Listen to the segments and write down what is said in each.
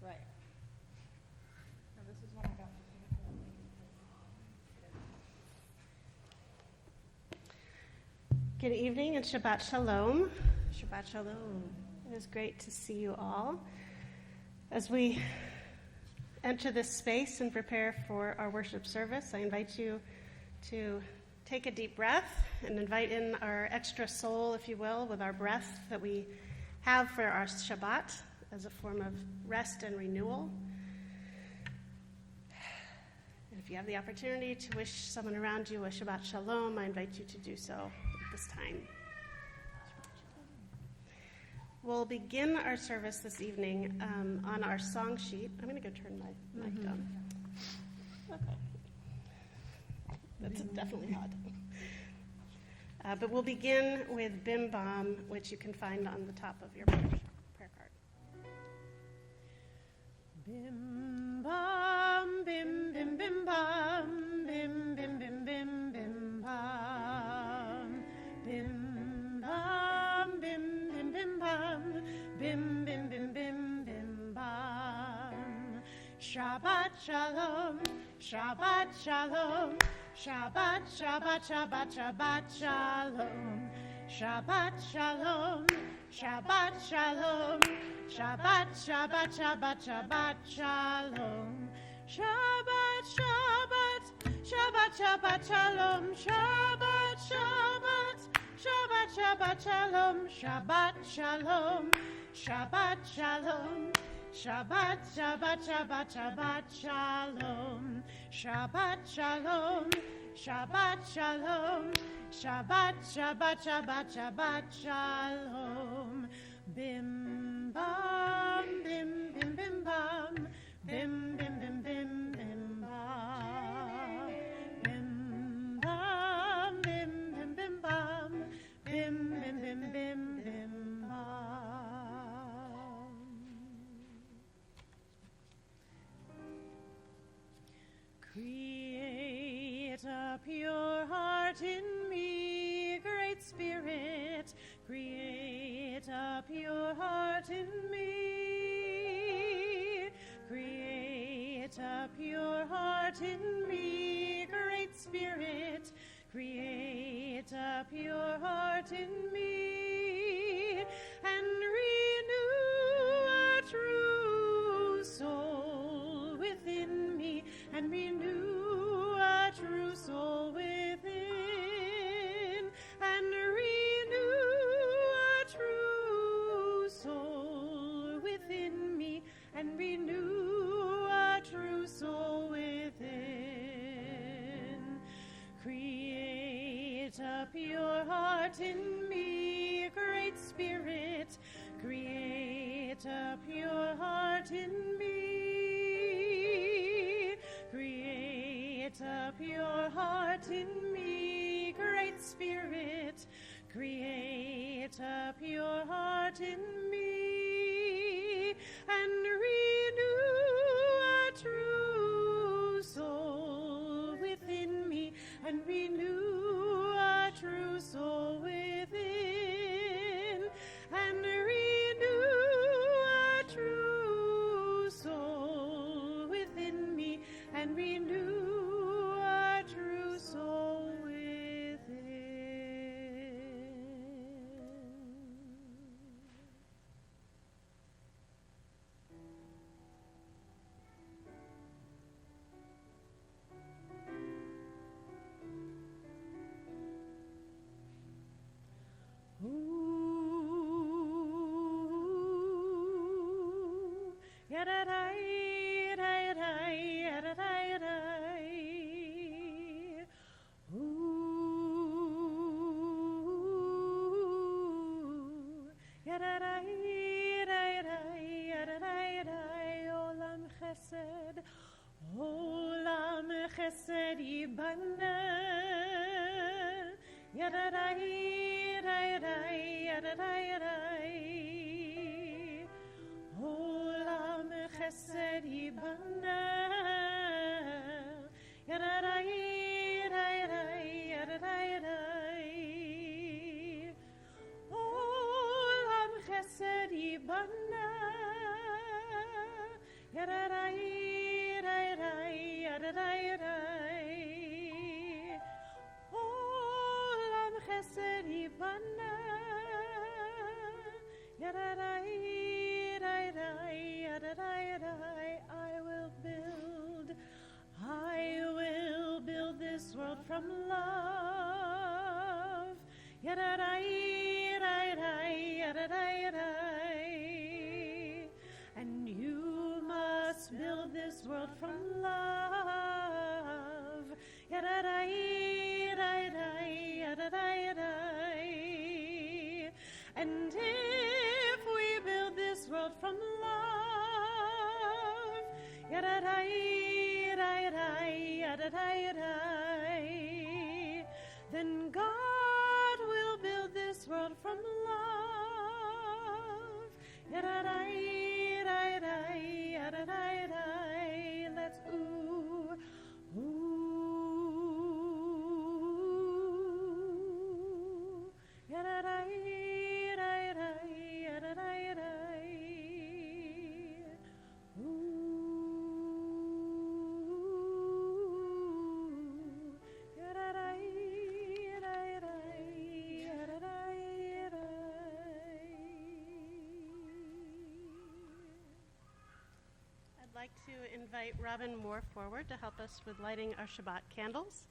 Right. Now, this is what I got. Good evening and Shabbat Shalom. Shabbat Shalom. It is great to see you all. As we enter this space and prepare for our worship service, I invite you to take a deep breath and invite in our extra soul, if you will, with our breath that we have for our Shabbat as a form of rest and renewal. And if you have the opportunity to wish someone around you a Shabbat Shalom, I invite you to do so at this time. We'll begin our service this evening on our song sheet. I'm going to go turn my mic down. Okay. That's definitely hot. But we'll begin with Bim Bam, which you can find on the top of your prayer card. Bim bam, bim bim bim bam, bim bim bim bim bim bam, bim bam, bim bim bim bam, bim bim bim bim bim bam. Shabbat shalom, Shabbat shalom, Shabbat Shabbat Shabbat Shabbat shalom, Shabbat shalom, Shabbat shalom, Shabbat Shabbat Shabbat Shabbat shalom, Shabbat Shabbat Shabbat Shabbat shalom, Shabbat Shabbat Shabbat Shabbat shalom, Shabbat shalom, Shabbat shalom, Shabbat Shabbat Shabbat Shabbat shalom, Shabbat shalom, Shabbat shalom, Shabbat Shabbat Shabbat Shabbat shalom. Bim bam, bim bim bim bam, bim bim bim bim bim bam, bim bam, bim bim bim bam, bim bim bim bim bim bam. Create a pure heart in me, Great Spirit. Create a pure heart in me. Create a pure heart in me, Great Spirit. Create a pure heart in me, and renew a true soul within me, and renew a true soul within, and renew a true soul within me, and renew a true soul within. Create a pure heart in me, Great Spirit. Create a pure heart in me. Create a pure heart in me, Great Spirit. Create a pure heart in me, and renew a true soul within me, and renew a true soul within, and renew a true soul within me, and renew a true soul within. Ooh, yadadai, yadadai, yadadai, yadadai. Ooh, yadadai, yadadai, yadadai, yadadai. Olam chesed, olam chesed yibana. Yadadai, yadadai, yadadai, yadadai. Olam chesed yibana. Yadadai, yadadai, yadadai, yadadai. Olam chesed yibana. Yadadai, yadadai, yadadai. Olam chesed yibana. Yadadai, yadadai, yadadai, yadadai. I will build this world from love. Yadadai, yadadai, yadadai, yadadai. And you must build this world from love. Yadadai, yadadai, yadadai, yadadai. And if we build this world from love, yadadai, yadadai, yadadai, yadadai, then God will build this world from love. Yadadai, yadadai, yadadai, yadadai. Let's ooh, ooh. Yadadai, yadadai, yadadai, yadadai. Ooh. Yadadai, yadadai, yadadai, yadadai. I'd like to invite Robin Moore forward to help us with lighting our Shabbat candles.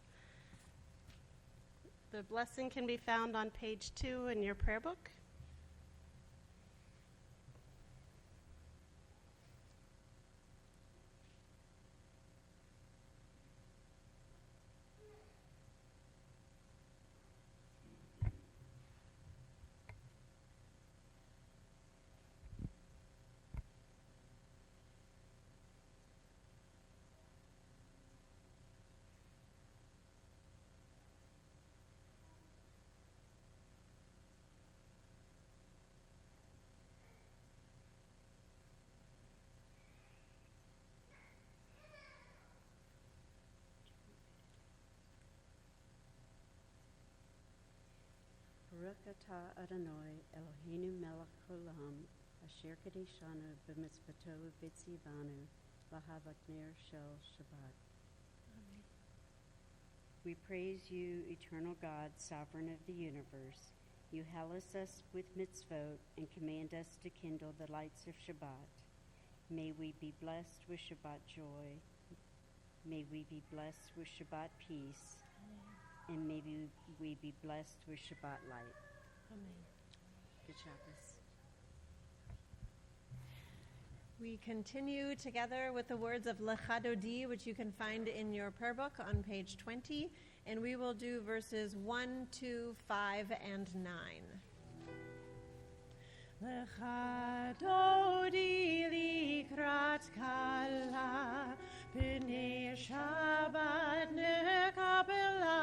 The blessing can be found on page 2 in your prayer book. Baruch atah Adonai Eloheinu melech haolam asher kadeshanu b'mitzvoto v'tzivanu l'havakner shel Shabbat. We praise you, eternal God, sovereign of the universe. You hallow us with mitzvot and command us to kindle the lights of Shabbat. May we be blessed with Shabbat joy. May we be blessed with Shabbat peace. And may we be blessed with Shabbat light. Amen. Good Shabbos. We continue together with the words of Lecha Dodi, which you can find in your prayer book on page 20, and we will do verses 1, 2, 5, and 9. Lecha Dodi likrat kala b'nei Shabbat nekabela.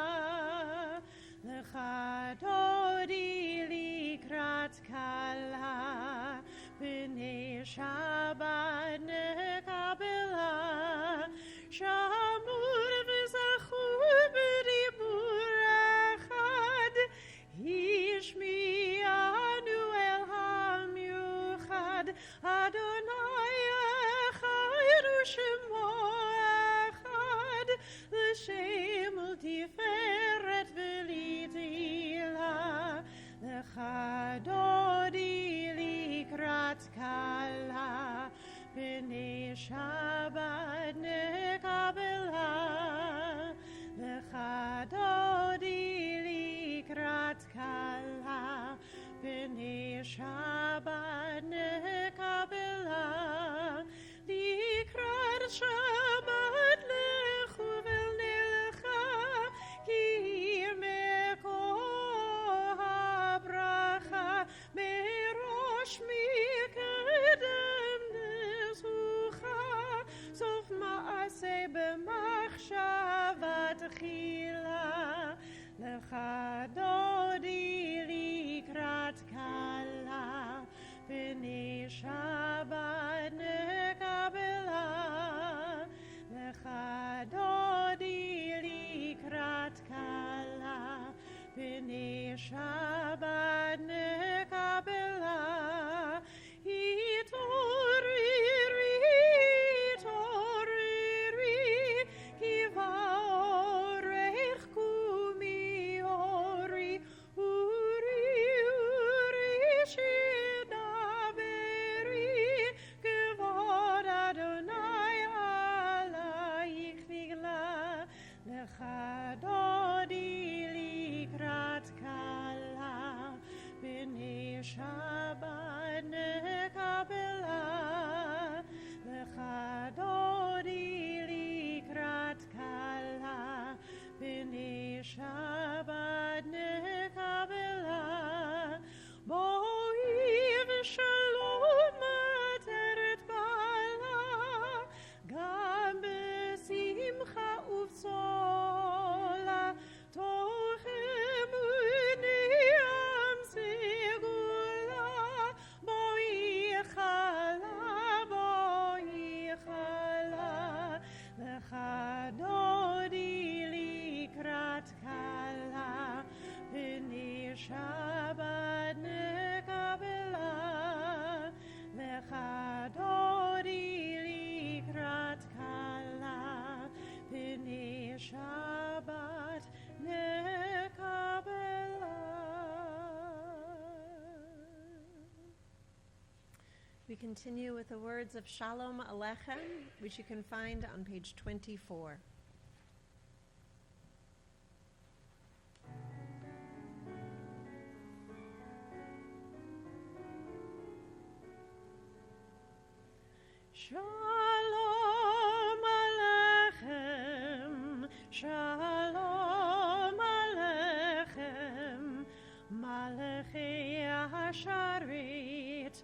Lecha Dodi likrat kala b'nei Shabbat nekabela. Shamur v'zachu b'dibur echad yishmi'anu el hamiuchad Adonai echad u'shemo echad l'shem u'tiferet v'litila. Lecha Dodi likrat kala b'nei Shabbat nekabela. Lecha Dodi likrat kala b'nei Shabbat nekabela. Shabbat nekabela, lecha dodi likrat kala, b'nei Shabbat nekabela, boi v'shalom ateret bala, gam b'simcha uv'tzola, tochem u'niyam segula, boi chala, lecha dodi likrat kala, b'nei Shabbat nekabela, lecha dodi likrat kala, b'nei Shabbat nekabela. We continue with the words of Shalom Aleichem, which you can find on page 24. Shalom Aleichem, Shalom Aleichem, Malachei Hasharet,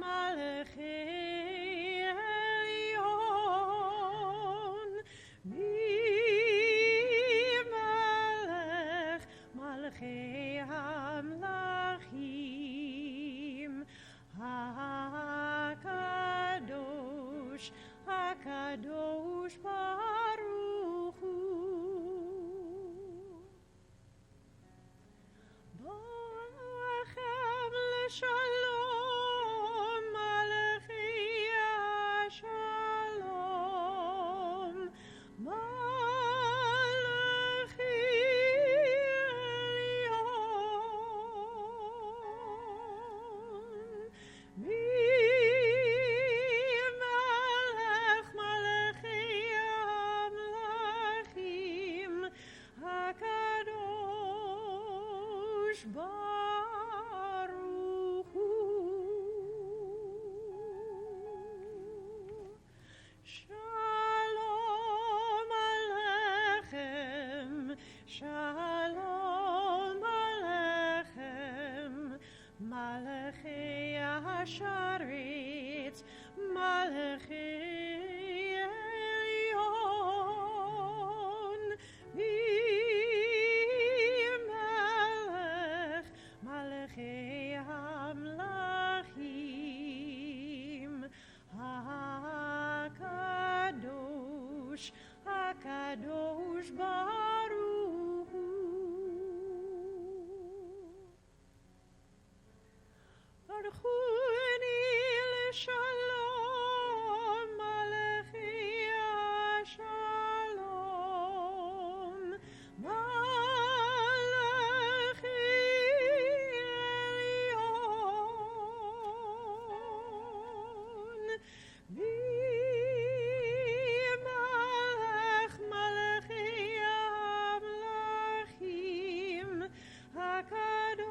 Malachei Elyon, Melech, Malachei Hamlachim, HaKadosh, HaKadosh Baruch Hu. Ba'achem l'shalom, Malachei Shalom, Malachei Elyon, Melech, Malachei Hamlachim, HaKadosh Baruch Hu. Shalom Aleichem, Shalom Aleichem, Malachei Hasharet, Malachei Elyon, Melech, Malachei Hamlachim, HaKadosh, HaKadosh Baruch Hu. Baruchuni l'shalom, Malachei Shalom, Malachei Elyon, Melech, Malachei Hamlachim, HaKadosh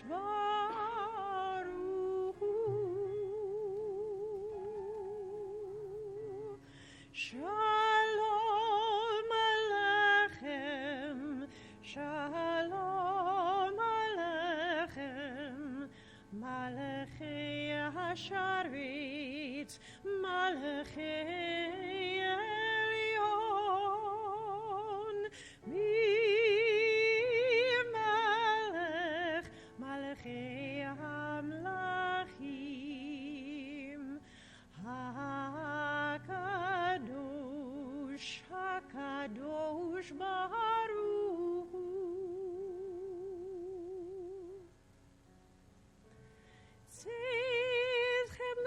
Baruch Hu. Shalom Aleichem, Shalom Aleichem, Malachei Hasharet, Malachei Elyon, Melech, Malachei Hamlachim, HaKadosh, HaKadosh Baruch Hu. Tzidchem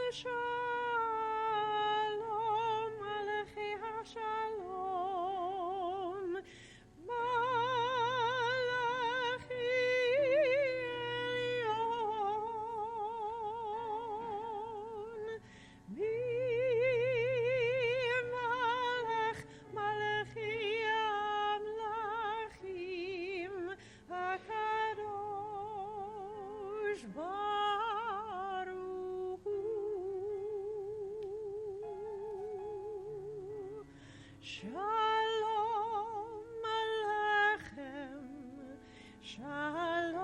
Baruch Shalom Aleichem, Shalom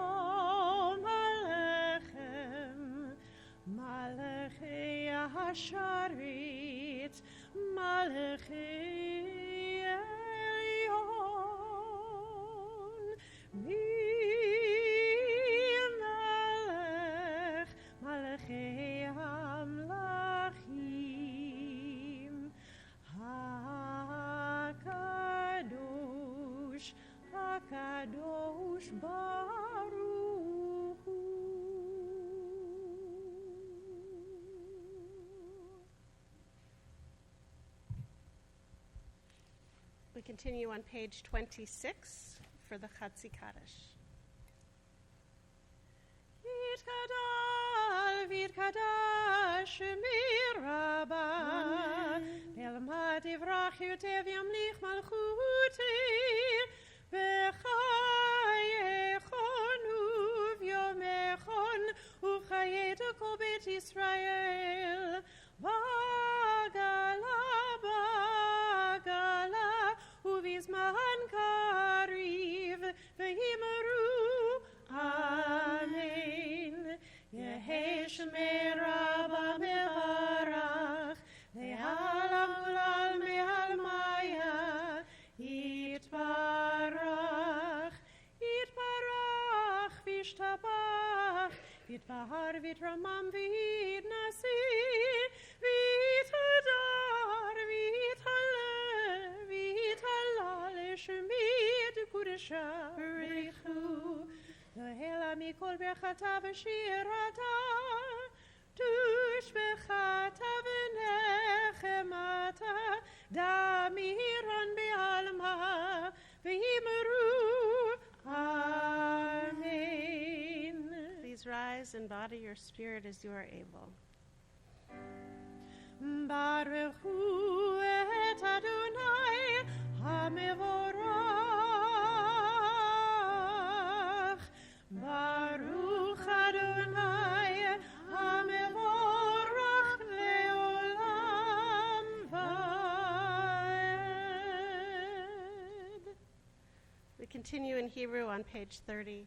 Aleichem, Malachei Hasharit, Malachei Elyon, Melech, Malachei Hamlachim, HaKadosh, HaKadosh Baruch Hu. We continue on page 26 for the Chatzi Kaddish. Vitkadash miraba Belma divrach yotev yamlich malchuti V'chayechon uvyomechon Uvchayeta kol bet Yisrael Bagala bagala Uvizman kariv V'himeru Amen Yehi Shemei Rabba Mevarach Ve'alam Ulal Me'al Maya Yitbarach Yitbarach V'ishtabach V'yitbahar V'yitramam V'yitnasi V'yitadar V'yithalal Shemi D'Kudesha B'richu V'hela mikol bechata v'shirata Tush bechata v'nechemata Damiran be'alma V'himeru Amen. Please rise and body your spirit as you are able. Baruch hu et Adonai HaMevorach Baruch Adonai HaMevorach Le'olam Va'ed. We continue in Hebrew on page 30.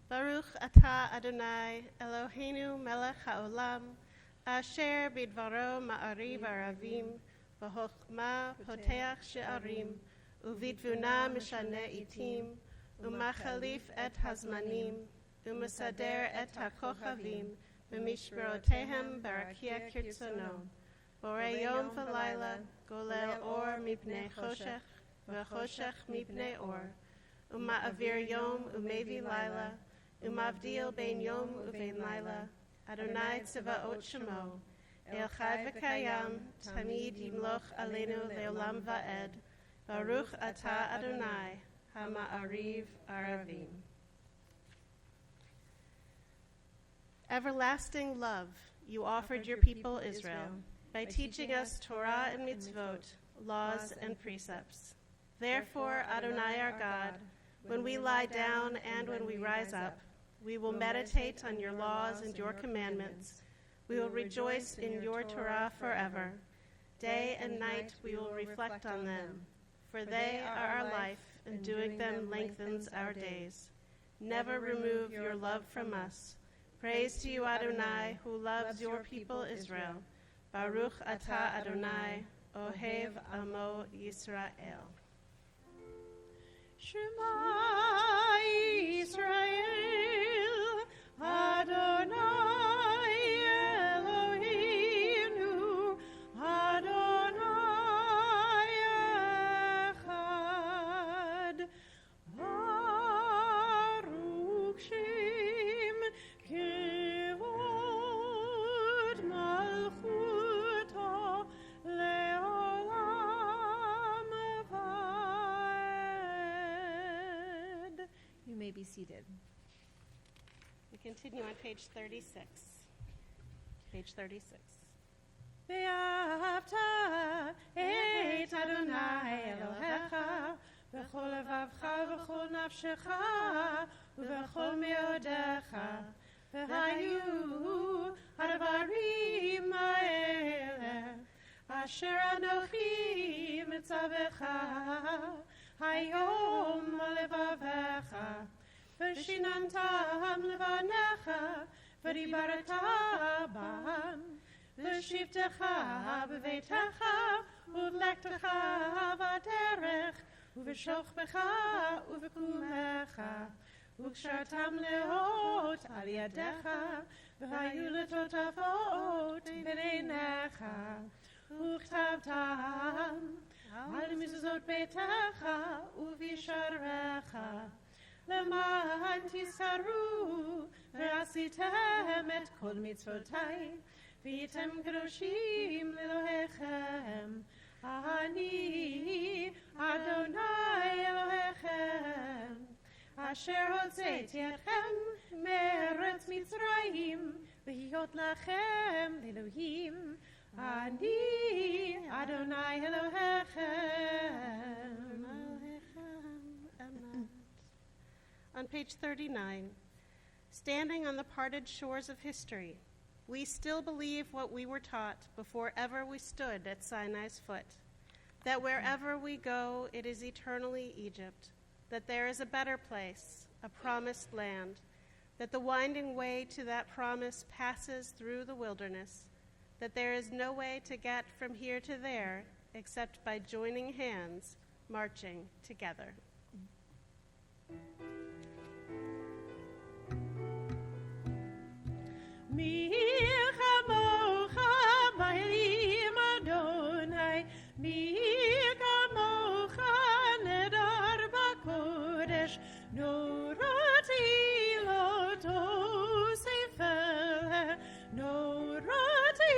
Baruch atah Adonai Eloheinu melech haolam asher bidvaro ma'ariv aravim v'chochma poteach she'arim uvitvuna mishane itim umachalif et hazmanim umesader et hakochavim v'mishmerotehem barakia kirtzono borei yom v'layla golel or mipnei choshech v'choshech mipnei or uma'avir yom umevi layla umavdil bein yom uvein layla Adonai Tzevaot Shemo, El Chai V'Kayam, Tamid Yimloch Aleinu Leolam Va'ed, Baruch Atah Adonai, HaMa'ariv Aravim. Everlasting love, you offered your people Israel, by teaching us Torah and mitzvot, laws and precepts. Therefore, Adonai our God, when we lie down and when we rise up, we will meditate on your laws and your commandments. We will rejoice in your Torah forever. Day and night we will reflect on them, for they are our life, and doing them lengthens our days. Never remove your love from us. Praise to you, Adonai, who loves your people Israel. Baruch atah Adonai, Ohev Amo Yisrael. Shema Yisrael, Adonai Eloheinu, Adonai Echad, Baruch Shem Kivod Malchuto Leolam Va'ed. You may be seated. We continue on page 36. Page 36. ואהבת את אדוני אלוהיך בכל לבבך ובכל נפשך ובכל מאודיך v'hayu hadavarim ha'eleh asher anochi mitzavecha hayom levavecha v'shinantam levanecha v'dibarata bam v'shivtecha b'veitecha uv'lektecha v'aderech uv'shochbecha uv'kumecha וקשרתם לאות על ידיך, והיו לטוטפות בעיניך, וכתבתם על מזוזות ביתך ובישעריך, למען תזכרו ועשיתם את כל מצוותי, והייתם קדושים לאלוהיכם. אני אדוני אלוהיכם. אשר הוצאתי אתכם מארץ מצרים, להיות לכם אלוהים, אני אדוני אלוהיכם. On page 39, standing on the parted shores of history, we still believe what we were taught before ever we stood at Sinai's foot, that wherever we go, it is eternally Egypt, that there is a better place, a promised land, that the winding way to that promise passes through the wilderness, that there is no way to get from here to there except by joining hands, marching together. Mi chamocha b'elim Adonai, mi chamocha nedar b'kodesh, norati lot osefel, norati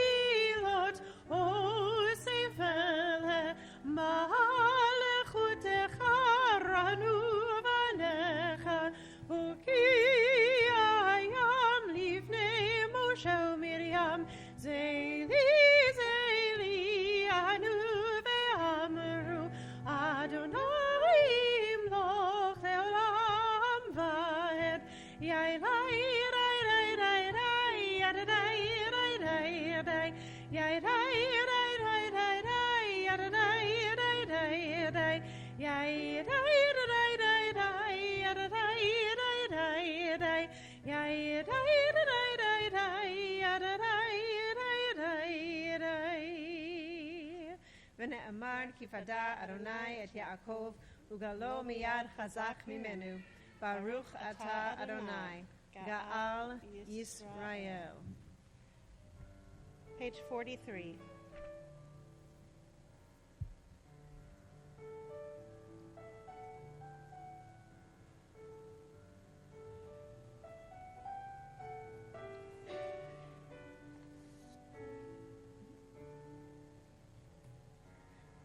lot osefel, ma'alechutecha ranu v'necha, uki ayam livnei Moshe Miriam, Zeli, Zeli, Anu ve'amru, Adonai imloch le'olam va'ed, Yailai, Rai, Rai, Rai, Rai, Adonai, Rai, Rai, Rai, Yailai, Rai, Rai, Rai, Rai, Adonai, Rai, Rai, Rai, Yailai, Rai, Rai, Rai, Adonai, Rai, Rai, Rai, Yailai, ונאמר כי פדה אדוני את יעקב וגלו מיד חזק ממנו, ברוך אתה אדוני גאל ישראל. Page 43.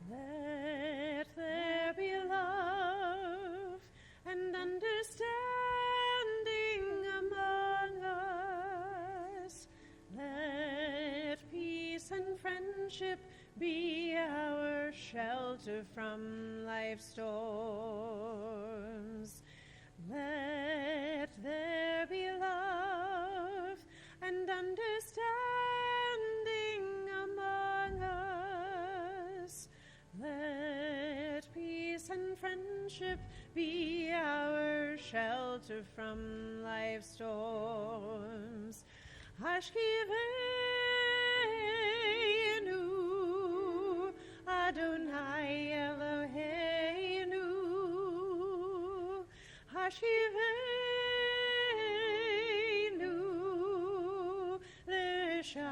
Let there be love and understanding among us. Let peace and friendship be our shelter from life's storms. Let there be love and understanding among us. Let peace and friendship be our shelter from life's storms. Hashkivenu, Adonai Eloheinu. Hashivenu, L'Shalom.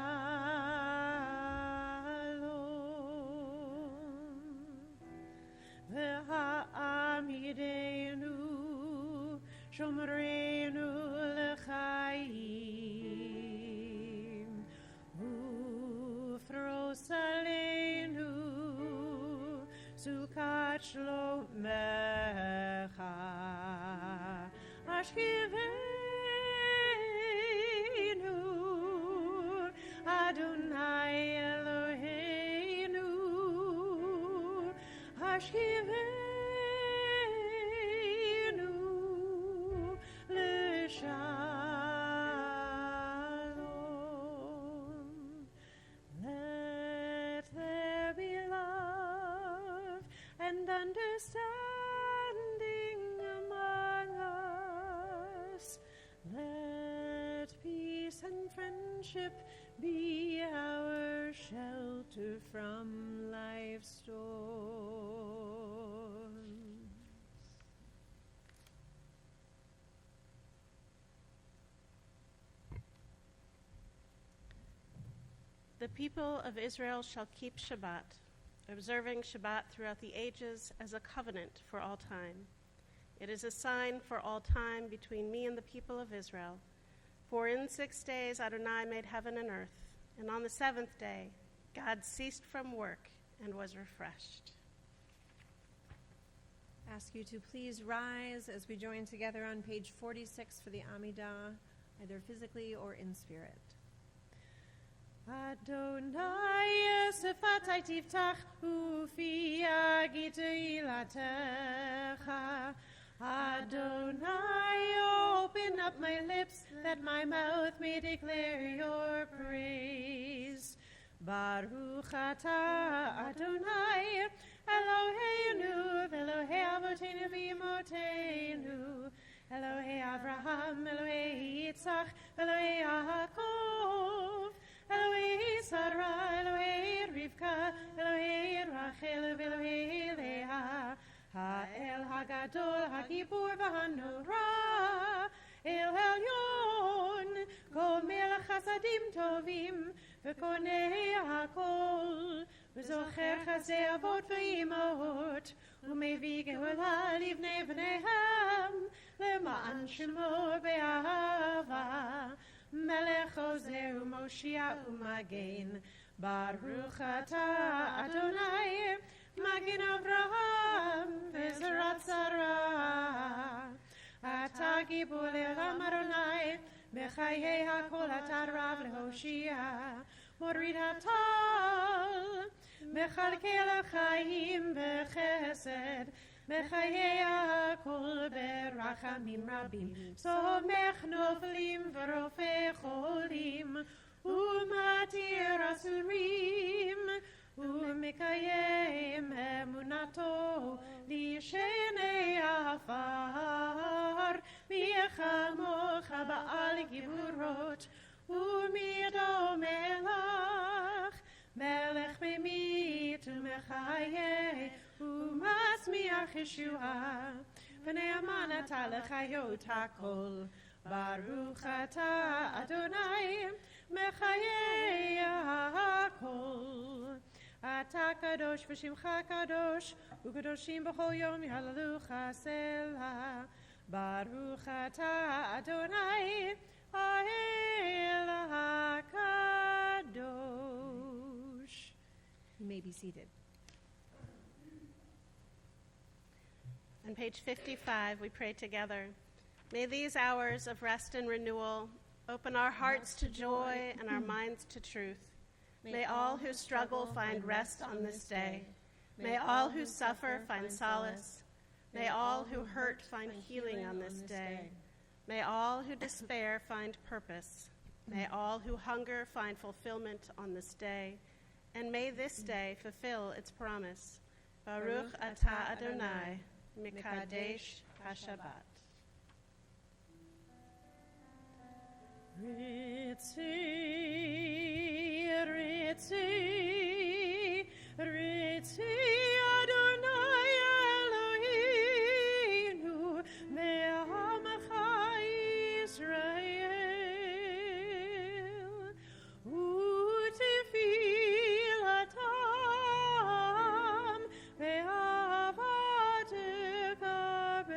V'ha'amidenu, Shomreinu l'chaim. Ufros aleinu, Sukat shlomecha. Hashkivenu, Adonai Eloheinu. Hashkivenu, L'Shalom. friendship be our shelter from life's storms. The people of Israel shall keep Shabbat, observing Shabbat throughout the ages as a covenant for all time. It is a sign for all time between me and the people of Israel. For in 6 days Adonai made heaven and earth, and on the seventh day God ceased from work and was refreshed. Ask you to please rise as we join together on page 46 for the Amidah, either physically or in spirit. Adonai sefatai tiftach ufi yagid ilatecha. Adonai, open up my lips that my mouth may declare your praise. Baruch atah Adonai Eloheinu v'Elohei Avotenu v'Imotenu Elohei Avraham Elohei Yitzchak Elohei Yaakov Elohei Sarah, Elohei Rivka, Elohei Rachel, Elohei Leah, Ha'el HaGadol, HaGibur v'Hanora, El Elyon, Gomel Chasadim Tovim, V'konei HaKol, V'zocher Chasei Avot v'Imot, U'mevi Geula livnei bneihem, Le'ma'an Shemo be'ahava, Melech Ozer u'Moshia u'Magen, Baruch atah Adonai, Magen Avraham v'Zerat Sarah. Atah Gibor le'olam Adonai, B'chayei hakol atah Rav le'Hoshia, Morid hatal, B'chalkei l'chaim b'chesed, B'chayei hakol berachamim rabim, Somech noflim v'rofei cholim, U'matir asurim, U'mekayem emunato, Lishenei afar, Mi'echamocha ba'al giburot, U'mido melach, Melech memit u'mechayeh, U'masmiach Yeshua, V'ne'aman atah l'chayot hakol, Baruch atah Adonai, Mechayeh hakol. Atah kadosh v'shimcha kadosh, U'kadoshim b'chol yom yhalalucha selah. Baruch atah Adonai, Ha'el HaKadosh. You may be seated. On page 55, we pray together. May these hours of rest and renewal open our hearts to joy and our minds to truth. May all who struggle find rest on this day. May all who suffer find solace. May all who hurt find healing on this day. May all who despair find purpose. May all who hunger find fulfillment on this day. And may this day fulfill its promise. Baruch atah Adonai, Mikadesh HaShabbat. Ritzi, Ritzi, Ritzi, Adonai Eloheinu, me'amecha Yisrael, u'tefilatam, me'avat tekaber.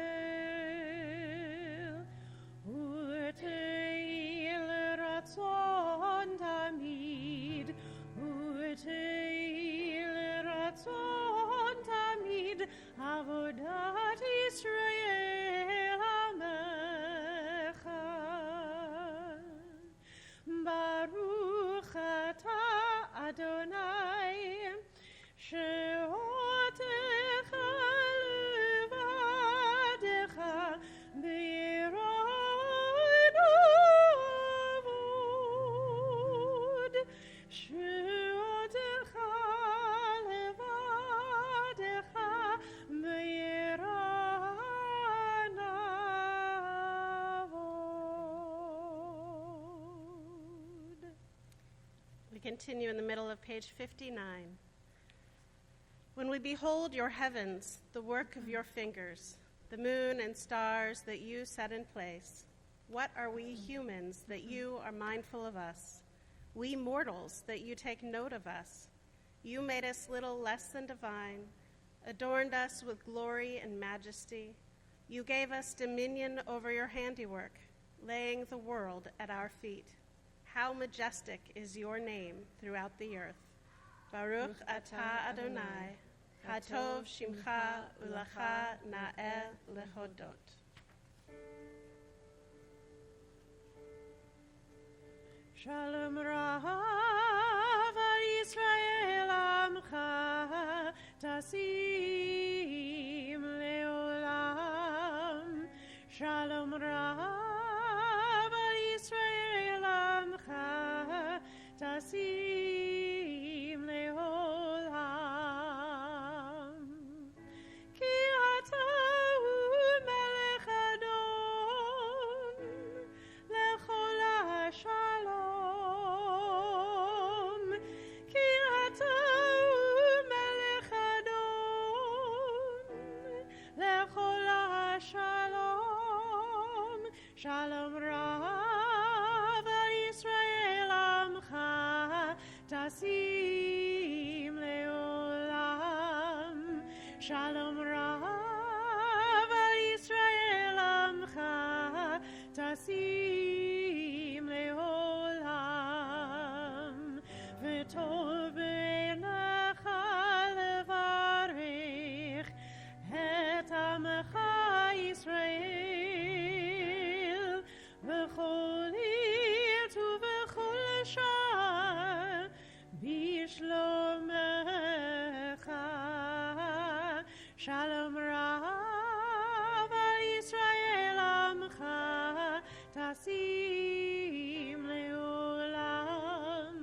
continue in the middle of page 59. When we behold your heavens, the work of your fingers, the moon and stars that you set in place, what are we humans that you are mindful of us? We mortals that you take note of us. You made us little less than divine, adorned us with glory and majesty. You gave us dominion over your handiwork, laying the world at our feet. How majestic is your name throughout the earth. Baruch atah Adonai, hatov shimcha ulacha na'eh lehodot. Shalom Rav Yisrael Amcha Tasim Leolam. Shalom Rav Yisrael Amcha Tasim Leolam. Ki ata hu melech Adon lechol Shalom. Ki ata hu melech Adon lechol Shalom. Shalom Rav Yisrael Amcha Tasim Leolam. Shalom Rav Yisrael Amcha Tasim Leolam. V'tov b'einecha levarich et Amcha Yisrael v'chol עת ובכל שעה בשלומך. Shalom Rav Yisrael Amcha Tasim Leolam.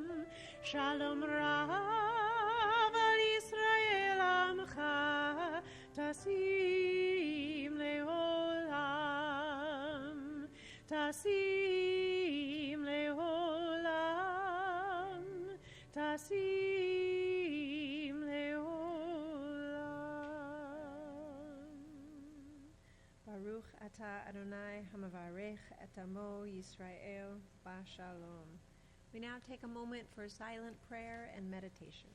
Shalom Rav Yisrael Amcha Tasim Leolam. Tasim Leolam. Tasim Leolam. Baruch atah Adonai hamavarech et amo Yisrael b'shalom. We now take a moment for silent prayer and meditation.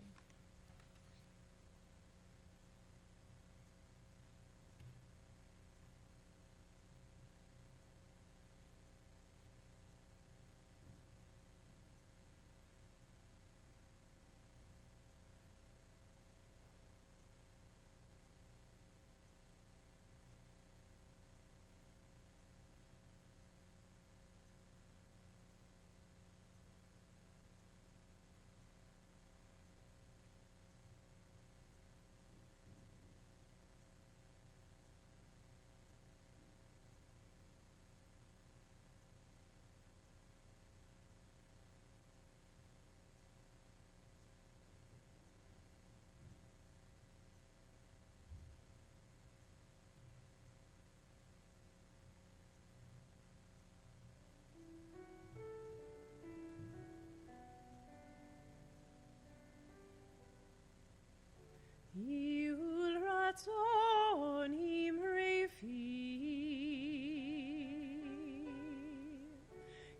Yul ratzon imrefi.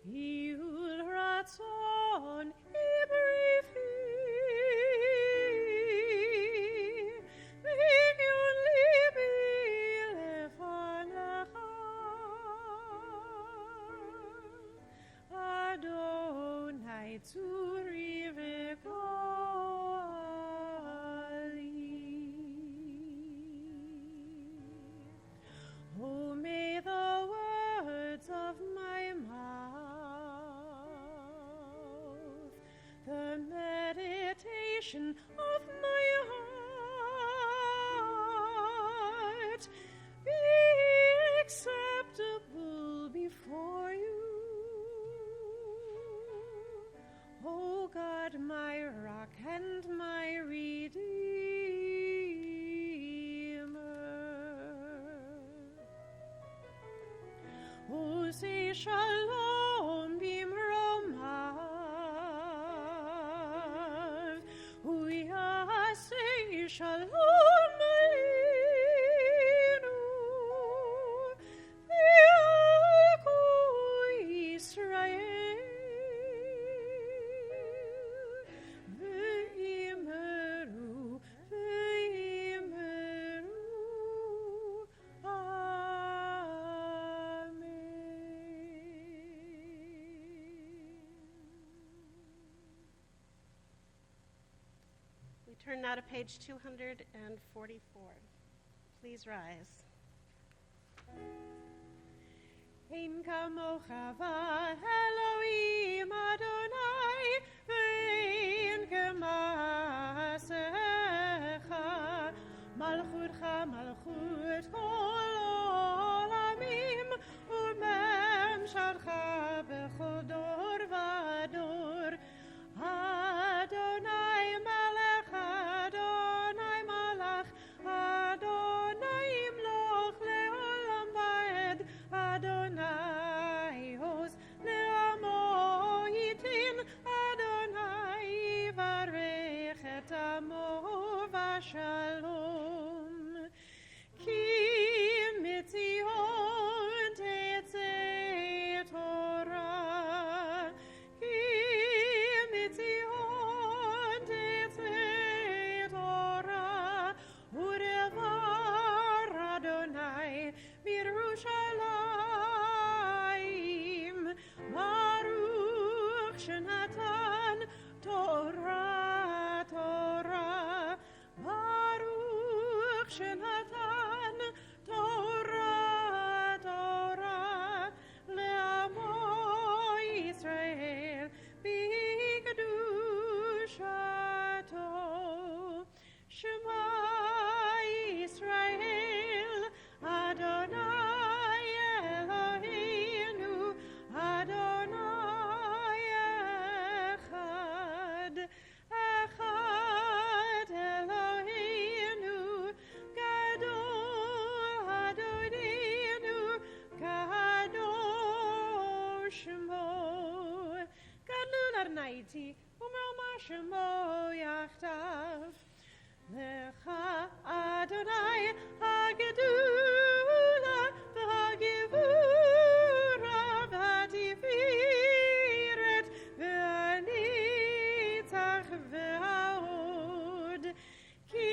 Yul ratzon imrefi. V'yun libi lefanecha. Adonai tzuri v'goali. Oh, may the words of my mouth, the meditation of my heart be acceptable before you. O God, my rock and my redeemer. O say shalom bimromav Shalom Aleinu V'Yalko Yisrael V'Yimeru Turn now to page 244. Please rise. Ein kamocha Elohim Adonai ve'ein k'maasecha malchutcha malchut kol olamim u'memshalcha b'chol dor v'dor Adonai melech Adonai malach Adonai imloch le'olam va'ed Adonai hoz le'amo yitin Adonai yivarech et amo v'shalom ki mitzion tetzeh Torah ki mitzion tetzeh Torah u'devar Adonai mirushalayim Baruch shenatan Torah Torah Baruch shenatan Torah Torah le'amo Yisrael b'kedushato Shema Yisrael Adonai Eloheinu Adonai Echad Echad Eloheinu Gadol Adonenu Kadosh Shemo Gadol Adonai iti u'me'oma Shemo yachtav Lecha Adonai hagedula v'hagevura v'hatiferet v'hanitzach v'hahod ki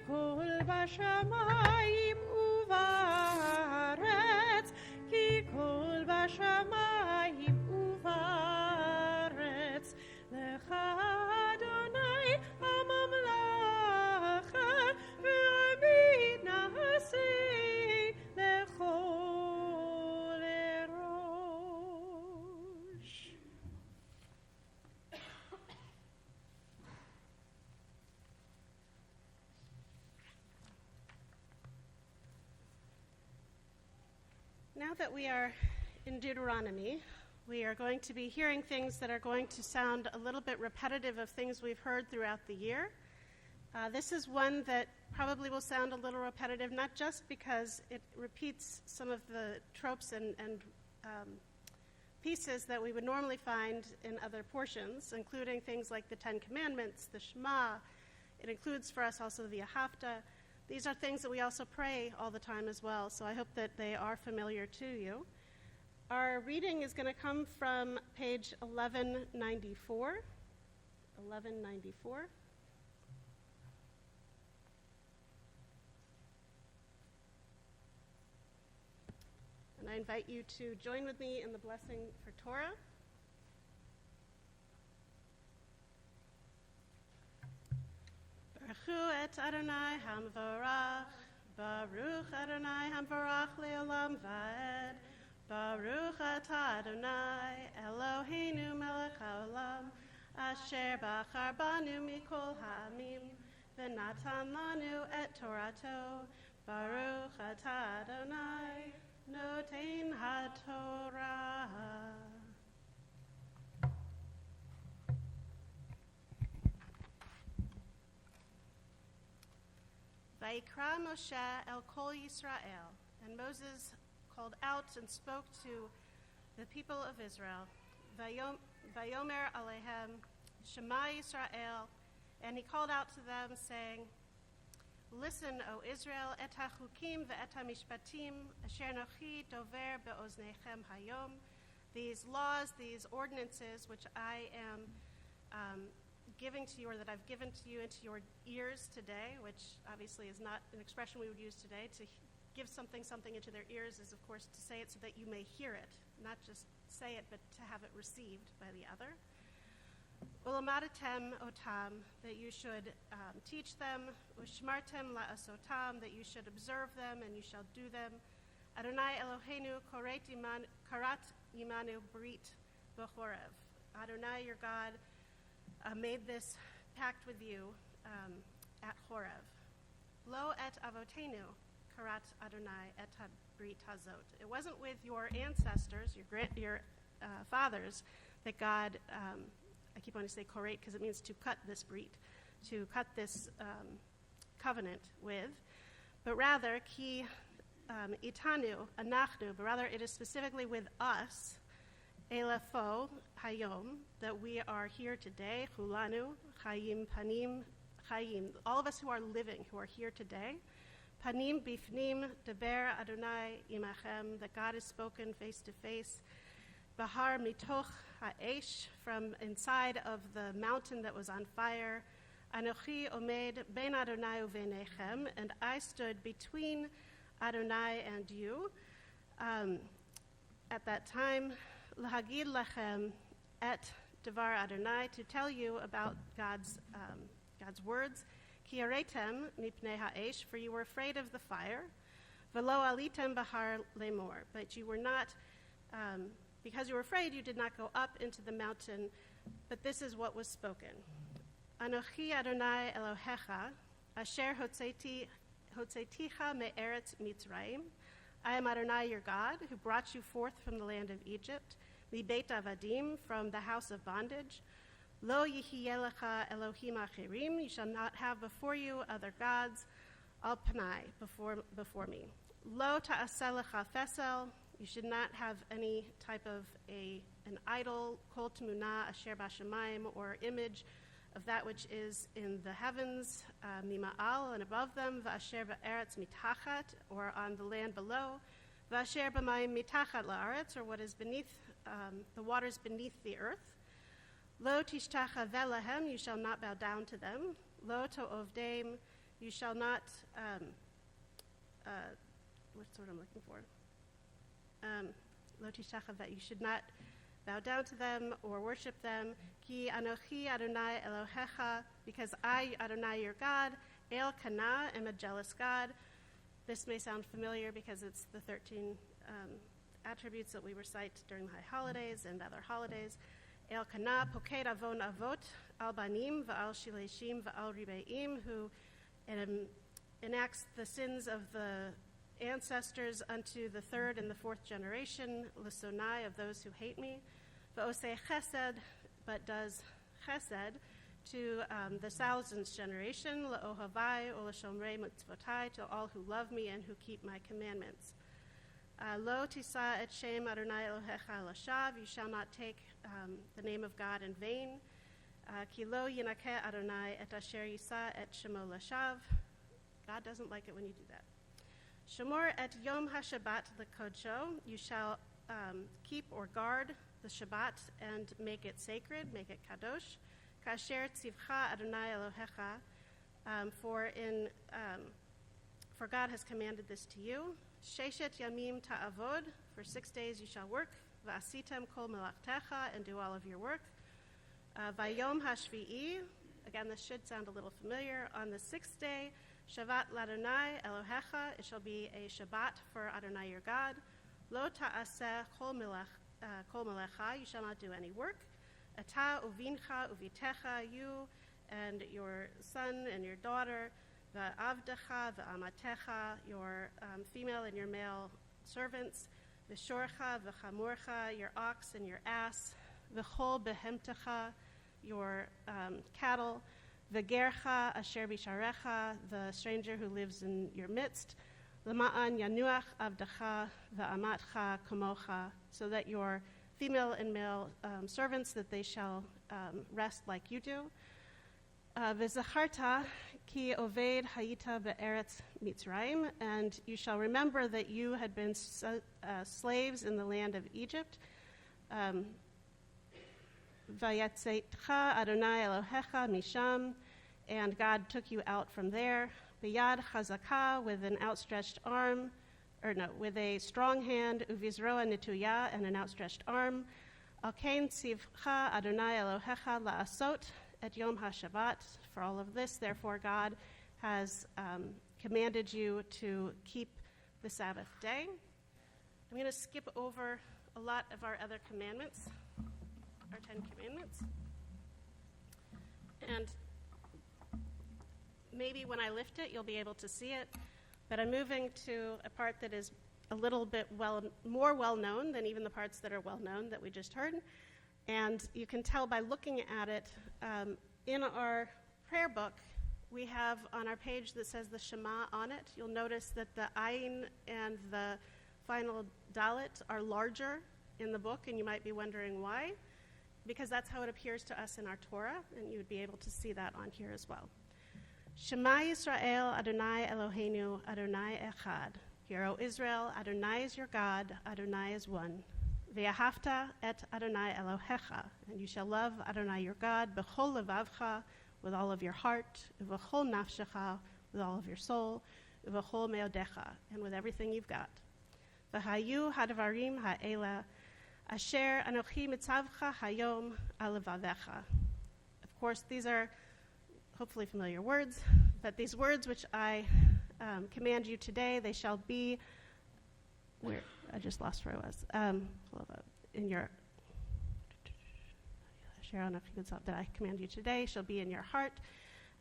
kol b'shamayim u'va'aretz ki kol b'shamayim u'va'aretz Lecha Adonai hamamlacha v'amid na'aseh lechol erosh. Now that we are in Deuteronomy, we are going to be hearing things that are going to sound a little bit repetitive of things we've heard throughout the year. This is one that probably will sound a little repetitive, not just because it repeats some of the tropes and pieces that we would normally find in other portions, including things like the Ten Commandments, the Shema. It includes for us also the Ahavta. These are things that we also pray all the time as well, so I hope that they are familiar to you. Our reading is going to come from page 1194. 1194. And I invite you to join with me in the blessing for Torah. Baruch et Adonai hamvarach, Baruch Adonai hamvarach le'olam va'ed, Baruch atah Adonai Eloheinu melech haolam, asher bachar banu mikol ha'amim, v'natan lanu et Torato, Baruch atah Adonai noten ha'torah. Vayikra Moshe el kol Yisrael, and Moses called out and spoke to the people of Israel. Vayomer alehem Shema Yisrael, and he called out to them, saying, Listen, O Israel, et hachukim ve'et hamishpatim, asher nochi dover be'oznechem hayom. These laws, these ordinances, which I am giving to you, or that I've given to you into your ears today, which obviously is not an expression we would use today. To give something into their ears is, of course, to say it so that you may hear it, not just say it, but to have it received by the other. Ulamadatem otam, that you should teach them. Ushmartem la'asotam, that you should observe them and you shall do them. Adonai Eloheinu karat imanu brit b'chorev. Adonai, your God, made this pact with you at Chorev. Lo et avotenu karat Adonai et brit hazot. It wasn't with your ancestors, your fathers, that God, I keep wanting to say korate because it means to cut this brit, to cut this covenant with, but rather ki itanu anachnu, but rather it is specifically with us, elefo hayom, that we are here today, chulanu chayim panim chayim, all of us who are living, who are here today, panim bifnim deber Adonai imachem, that God has spoken face to face, bahar mitoch ha'esh, from inside of the mountain that was on fire, anochi omed ben Adonai uvenechem, and I stood between Adonai and you. At that time, lahagid lachem et devar Adonai, to tell you about God's words. Ki yaretem mipnei ha'esh, for you were afraid of the fire. Velo alitem bahar lemor, but you were not, because you were afraid, you did not go up into the mountain. But this is what was spoken. Anochi Adonai Elohecha, asher hotzeticha me'eretz Mitzrayim. I am Adonai, your God, who brought you forth from the land of Egypt, Beit Avadim, from the house of bondage. Lo yihiyelecha Elohim achirim, you shall not have before you other gods, al panai, before me. Lo ta'aselecha fesel, you should not have any type of an idol, kol tmuna asher bashamayim, or image of that which is in the heavens, mima'al, and above them, v'asher ba'eretz mitachat, or on the land below, v'asher b'mayim mitachat la'aretz, or what is beneath, the waters beneath the earth. Lo tishtacha velahem, you shall not bow down to them. Lo to'ovdeim, you shall not, what's the word I'm looking for? Lo tishtacha, that you should not bow down to them or worship them. Ki anochi Adonai Elohecha, because I, Adonai, your God, El Kana, am a jealous God. This may sound familiar because it's the 13 attributes that we recite during the high holidays and other holidays. El Kana, Poked Avon Avot, Al Banim, Va'al Shileshim, Va'al Ribeim, who enacts the sins of the ancestors unto the third and the fourth generation, L'sonai, of those who hate me. Va'osei Chesed, but does Chesed to the thousandth generation, La'ohavai, Olashomrei Mitzvotai, to all who love me and who keep my commandments. Lo tisa et shem Adonai Elohecha lashav, you shall not take the name of God in vain. Ki lo yinakeh Adonai et asher yisa et shemo lashav. God doesn't like it when you do that. Shemor et yom ha-Shabbat l'kodsho, you shall keep or guard the Shabbat and make it sacred, make it kadosh. Kasher tzivcha Adonai Elohecha, for God has commanded this to you. Sheshet yamim ta'avod, for 6 days you shall work. Va'asitem kol melachtecha, and do all of your work. Vayom hashvi'i, again this should sound a little familiar. On the 6th day, Shabbat l'Adonai Elohecha, it shall be a Shabbat for Adonai your God. Lo ta'aseh kol melecha, you shall not do any work. Ata uvincha uvitecha, you and your son and your daughter, va'avdecha va'amatecha, your female and your male servants, v'shorcha v'chamorcha, your ox and your ass, v'chol behemtecha, your cattle, v'gercha asher bisharecha, the stranger who lives in your midst, l'ma'an yanuach avdecha va'amatcha kamocha, so that your female and male servants, that they shall rest like you do. V'zacharta Ki oved hayita be'eretz Mitzrayim, and you shall remember that you had been slaves in the land of Egypt. Vayetzeitcha Adonai Elohecha misham, and God took you out from there. B'yad chazakah, with an outstretched arm, with a strong hand, uvizroa netuya, and an outstretched arm. Alkein tzivcha Adonai Elohecha la'asot et yom haShabbat. For all of this, therefore, God has commanded you to keep the Sabbath day. I'm going to skip over a lot of our other commandments, our 10 commandments. And maybe when I lift it, you'll be able to see it. But I'm moving to a part that is a little bit more well-known than even the parts that are well-known that we just heard. And you can tell by looking at it, in our prayer book, we have on our page that says the Shema on it. You'll notice that the Ayin and the final Dalet are larger in the book, and you might be wondering why. Because that's how it appears to us in our Torah, and you would be able to see that on here as well. Shema Yisrael, Adonai Eloheinu, Adonai Echad. Hear, O Israel, Adonai is your God, Adonai is one. Ve'ahavta et Adonai Elohecha, and you shall love Adonai your God, b'chol levavcha, with all of your heart, v'chol nafshecha, with all of your soul, v'chol meodecha, and with everything you've got. V'hayu hadvarim ha'ela, asher anochi mitzavcha hayom alevavecha. Of course, these are hopefully familiar words, but these words which I command you today, they shall be, where I just lost where I was, in your, that I command you today shall be in your heart.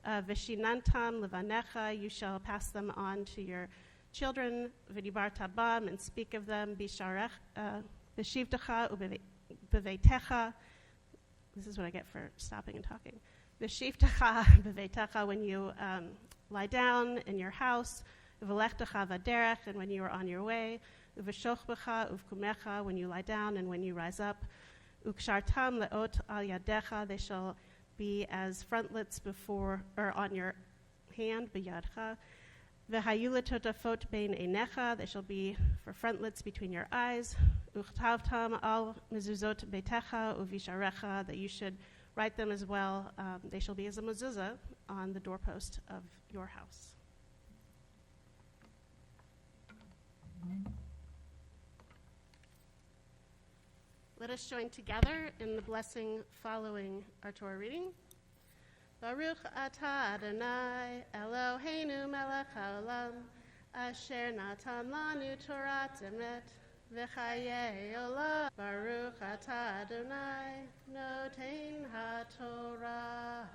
Vishinantam levanecha, you shall pass them on to your children. V'dibarta bam, and speak of them. B'shivtecha ubeveitecha. This is what I get for stopping and talking. V'shivtecha beveitecha, when you lie down in your house. V'lechtecha v'derech, and when you are on your way. V'shochbecha uvkumecha, when you lie down and when you rise up. Ukshartam leot al yadecha, they shall be as frontlets before or on your hand, b'yadcha. V'hayu letotafot bein einecha, they shall be for frontlets between your eyes. Uchtavtam al mezuzot beitecha uvisharecha, that you should write them as well. They shall be as a mezuzah on the doorpost of your house. Let us join together in the blessing following our Torah reading. Baruch atah Adonai Eloheinu melech haolam asher natan lanu torat emet v'chayei olam. Baruch atah Adonai noten haTorah.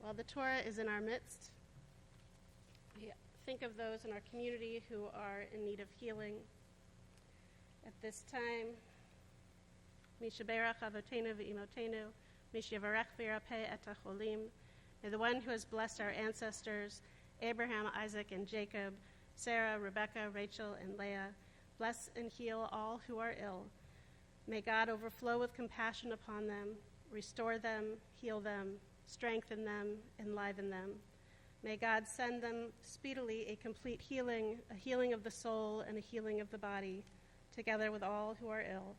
While the Torah is in our midst, we think of those in our community who are in need of healing. At this time, Mishaberach avotenu v'imotenu, Mishavarech v'yirapeh et hacholim. May the one who has blessed our ancestors, Abraham, Isaac, and Jacob, Sarah, Rebekah, Rachel, and Leah, bless and heal all who are ill. May God overflow with compassion upon them, restore them, heal them, strengthen them, enliven them. May God send them speedily a complete healing, a healing of the soul and a healing of the body, together with all who are ill,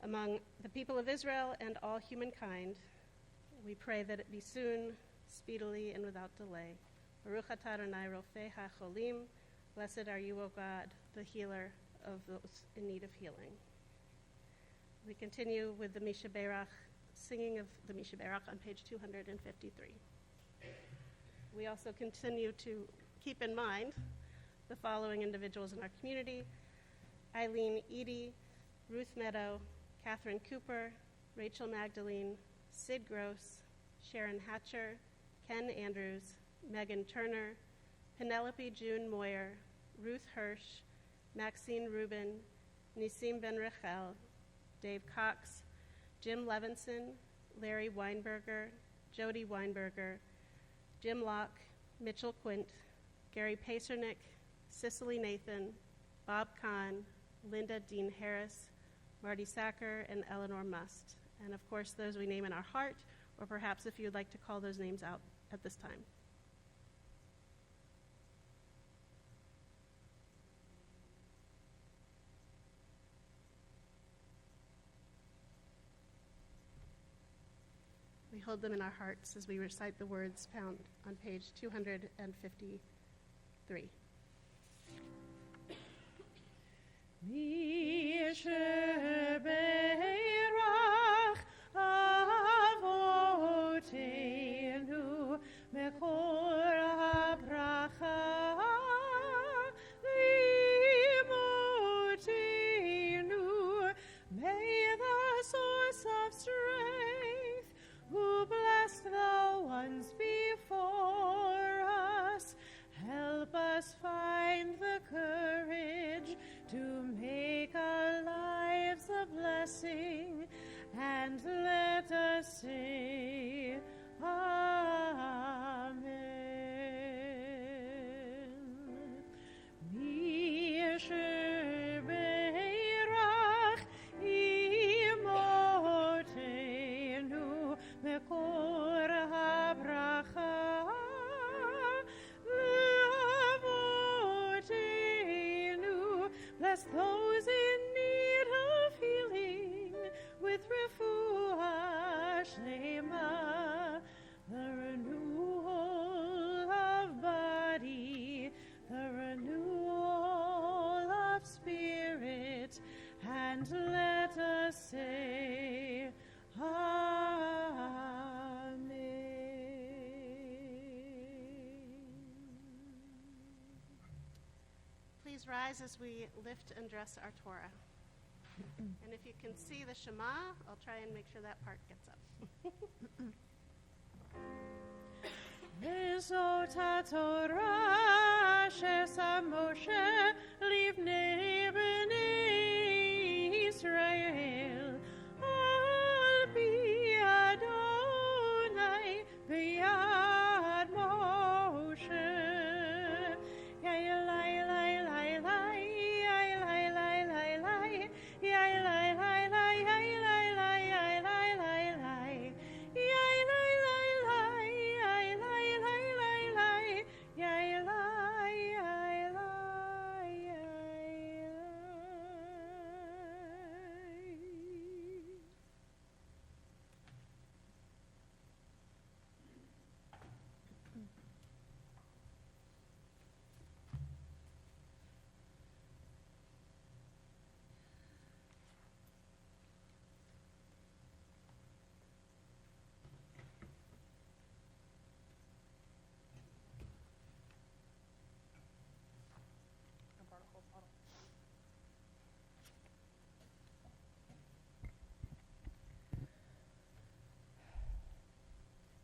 among the people of Israel and all humankind. We pray that it be soon, speedily, and without delay. Baruch atah Adonai rofei hacholim. Blessed are you, O God, the healer of those in need of healing. We continue with the Mishaberach, singing of the Mishaberach on page 253. We also continue to keep in mind the following individuals in our community: Eileen Eady, Ruth Meadow, Catherine Cooper, Rachel Magdalene, Sid Gross, Sharon Hatcher, Ken Andrews, Megan Turner, Penelope June Moyer, Ruth Hirsch, Maxine Rubin, Nisim Ben Rachel, Dave Cox, Jim Levinson, Larry Weinberger, Jody Weinberger, Jim Locke, Mitchell Quint, Gary Pacernick, Cicely Nathan, Bob Kahn, Linda Dean Harris, Marty Sacker, and Eleanor Must. And of course, those we name in our heart or perhaps if you'd like to call those names out at this time. We hold them in our hearts as we recite the words found on page 253. Misheberach avotenu mekor habracha limotenu. May the source of strength, who blessed the ones before us, help us find the courage to make our lives a blessing, and let us say, Amen. Misheberach imotenu mekor habracha leavotenu. Bless those in need of healing with refuah shlema, the renewal of body, the renewal of spirit, and let us say, Amen. Please rise as we lift and dress our Torah. And if you can see the Shema, I'll try and make sure that part gets up. Vezot Torah shesa Moshe livnei bnei Israel al pi Adonai b'yad Moshe.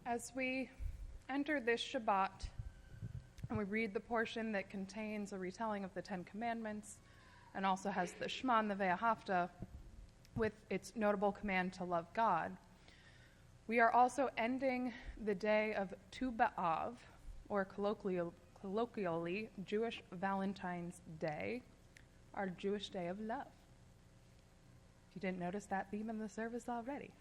As we enter this Shabbat, and we read the portion that contains a retelling of the Ten Commandments, and also has the Shema and the Ve'ahavta, with its notable command to love God, we are also ending the day of Tu B'Av, or colloquially Jewish Valentine's Day, our Jewish Day of Love. If you didn't notice that theme in the service already,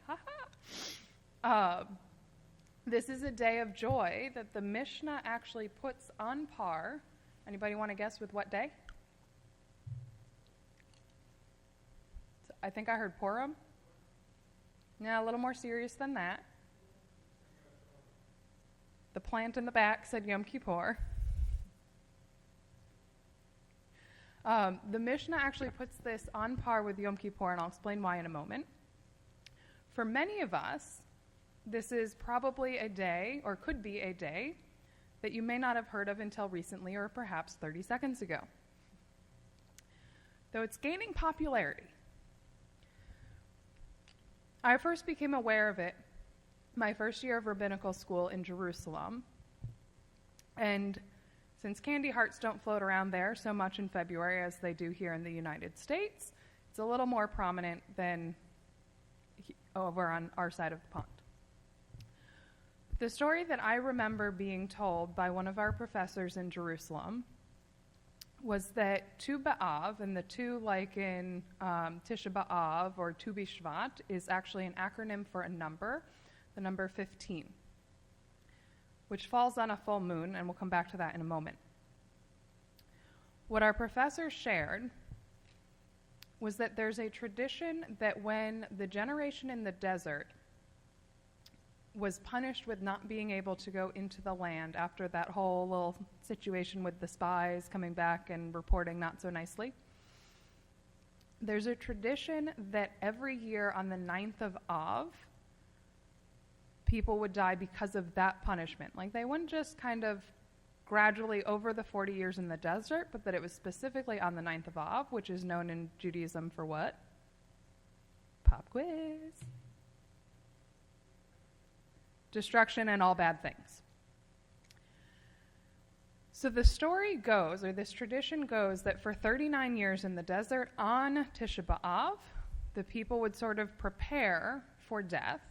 this is a day of joy that the Mishnah actually puts on par. Anybody want to guess with what day? I think I heard Purim. Now, a little more serious than that. The plant in the back said Yom Kippur. The Mishnah actually puts this on par with Yom Kippur, and I'll explain why in a moment. For many of us, this is probably a day, or could be a day, that you may not have heard of until recently, or perhaps 30 seconds ago. Though it's gaining popularity. I first became aware of it my first year of rabbinical school in Jerusalem. And since candy hearts don't float around there so much in February as they do here in the United States, it's a little more prominent than over on our side of the pond. The story that I remember being told by one of our professors in Jerusalem was that Tu B'Av, and the tu like in Tisha B'Av or Tu B'Shvat, is actually an acronym for a number the number 15, which falls on a full moon, and we'll come back to that in a moment. What our professor shared was that there's a tradition that when the generation in the desert was punished with not being able to go into the land after that whole little situation with the spies coming back and reporting not so nicely, there's a tradition that every year on the 9th of Av, people would die because of that punishment. Like, they wouldn't just kind of gradually over the 40 years in the desert, but that it was specifically on the 9th of Av, which is known in Judaism for what? Pop quiz. Destruction and all bad things. So the story goes, or this tradition goes, that for 39 years in the desert on Tisha B'Av, the people would sort of prepare for death,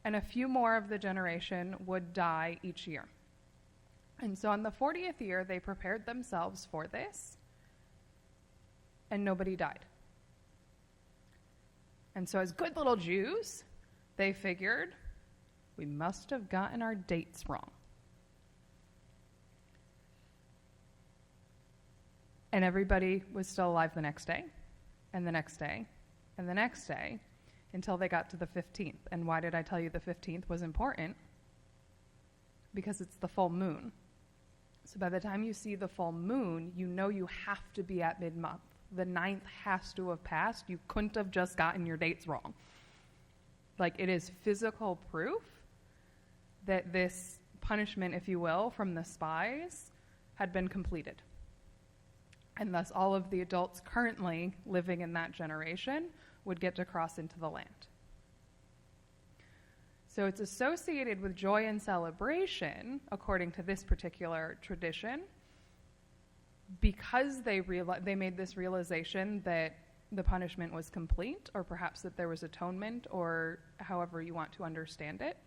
and a few more of the generation would die each year. And so on the 40th year, they prepared themselves for this, and nobody died. And so as good little Jews, they figured, we must have gotten our dates wrong. And everybody was still alive the next day, and the next day, and the next day, until they got to the 15th. And why did I tell you the 15th was important? Because it's the full moon. So by the time you see the full moon, you know you have to be at mid-month. The 9th has to have passed. You couldn't have just gotten your dates wrong. Like, it is physical proof that this punishment, if you will, from the spies had been completed. And thus all of the adults currently living in that generation would get to cross into the land. So it's associated with joy and celebration, according to this particular tradition, because they made this realization that the punishment was complete, or perhaps that there was atonement, or however you want to understand it,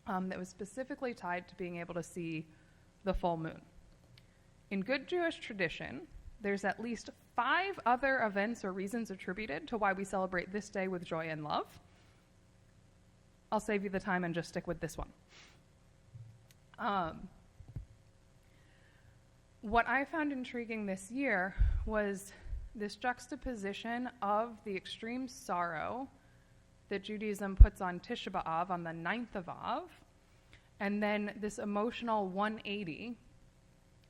that was specifically tied to being able to see the full moon. In good Jewish tradition, there's at least 5 other events or reasons attributed to why we celebrate this day with joy and love. I'll save you the time and just stick with this one. What I found intriguing this year was this juxtaposition of the extreme sorrow that Judaism puts on Tisha B'Av on the 9th of Av, and then this emotional 180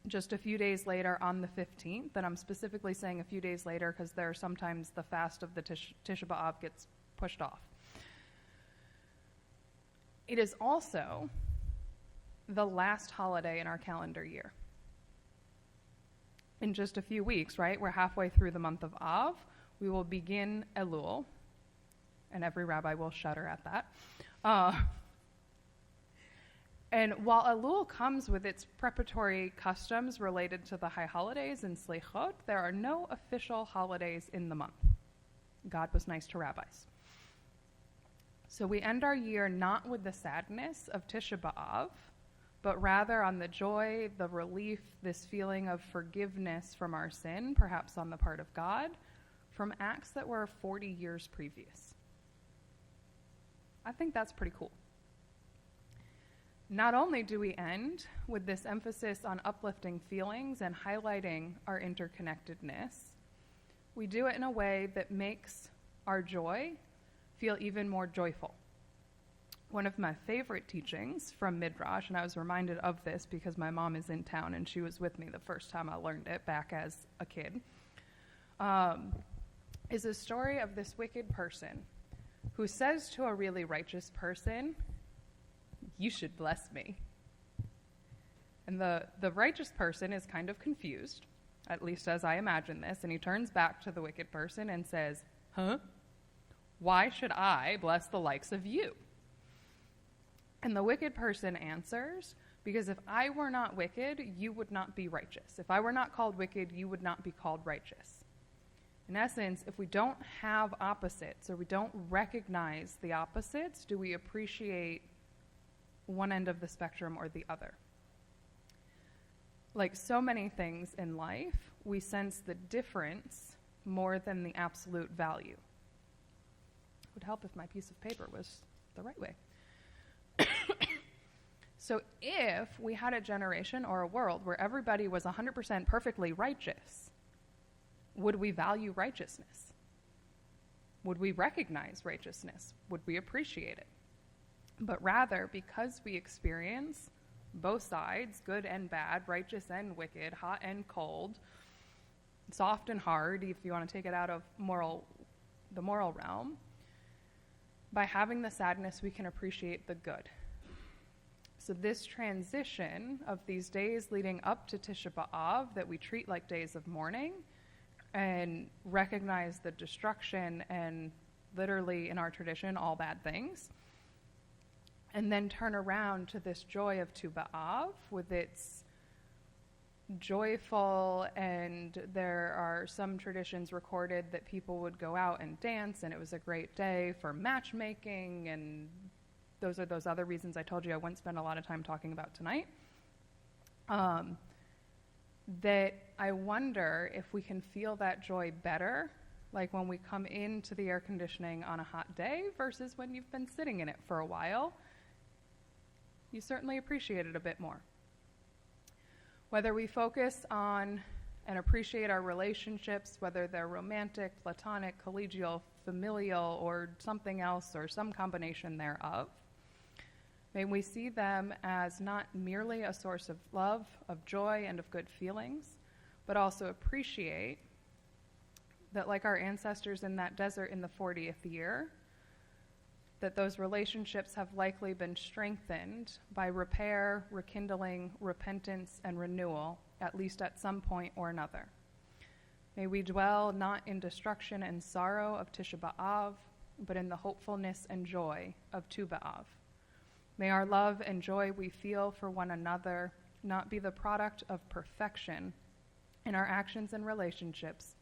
just a few days later on the 15th, and I'm specifically saying a few days later because there are sometimes the fast of the Tisha B'Av gets pushed off. It is also the last holiday in our calendar year. In just a few weeks, right? We're halfway through the month of Av. We will begin Elul, and every rabbi will shudder at that. And while Elul comes with its preparatory customs related to the high holidays and Slichot, there are no official holidays in the month. God was nice to rabbis. So we end our year not with the sadness of Tisha B'Av, but rather on the joy, the relief, this feeling of forgiveness from our sin, perhaps on the part of God, from acts that were 40 years previous. I think that's pretty cool. Not only do we end with this emphasis on uplifting feelings and highlighting our interconnectedness, we do it in a way that makes our joy feel even more joyful. One of my favorite teachings from Midrash, and I was reminded of this because my mom is in town and she was with me the first time I learned it back as a kid, is a story of this wicked person who says to a really righteous person, "You should bless me." And the righteous person is kind of confused, at least as I imagine this, and he turns back to the wicked person and says, "Huh? Why should I bless the likes of you?" And the wicked person answers, "Because if I were not wicked, you would not be righteous. If I were not called wicked, you would not be called righteous." In essence, if we don't have opposites, or we don't recognize the opposites, do we appreciate one end of the spectrum or the other? Like so many things in life, we sense the difference more than the absolute value. would help if my piece of paper was the right way. So if we had a generation or a world where everybody was 100% perfectly righteous, would we value righteousness? Would we recognize righteousness? Would we appreciate it? But rather, because we experience both sides, good and bad, righteous and wicked, hot and cold, soft and hard, if you want to take it out of the moral realm, by having the sadness, we can appreciate the good. So this transition of these days leading up to Tisha B'Av that we treat like days of mourning and recognize the destruction and literally in our tradition, all bad things, and then turn around to this joy of Tu B'Av with its joyful, and there are some traditions recorded that people would go out and dance, and it was a great day for matchmaking, and those are those other reasons I told you I wouldn't spend a lot of time talking about tonight. That I wonder if we can feel that joy better, like when we come into the air conditioning on a hot day versus when you've been sitting in it for a while. You certainly appreciate it a bit more. Whether we focus on and appreciate our relationships, whether they're romantic, platonic, collegial, familial, or something else, or some combination thereof, may we see them as not merely a source of love, of joy, and of good feelings, but also appreciate that, like our ancestors in that desert in the 40th year, that those relationships have likely been strengthened by repair, rekindling, repentance, and renewal, at least at some point or another. May we dwell not in destruction and sorrow of Tisha B'Av, but in the hopefulness and joy of Tu B'Av. May our love and joy we feel for one another not be the product of perfection in our actions and relationships,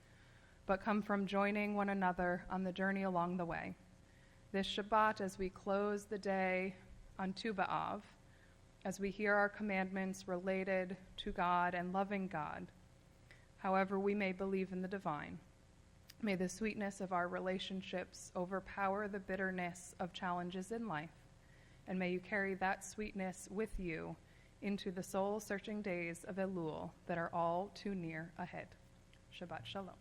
but come from joining one another on the journey along the way. This Shabbat, as we close the day on Tu B'Av, as we hear our commandments related to God and loving God, however we may believe in the divine, may the sweetness of our relationships overpower the bitterness of challenges in life, and may you carry that sweetness with you into the soul-searching days of Elul that are all too near ahead. Shabbat Shalom.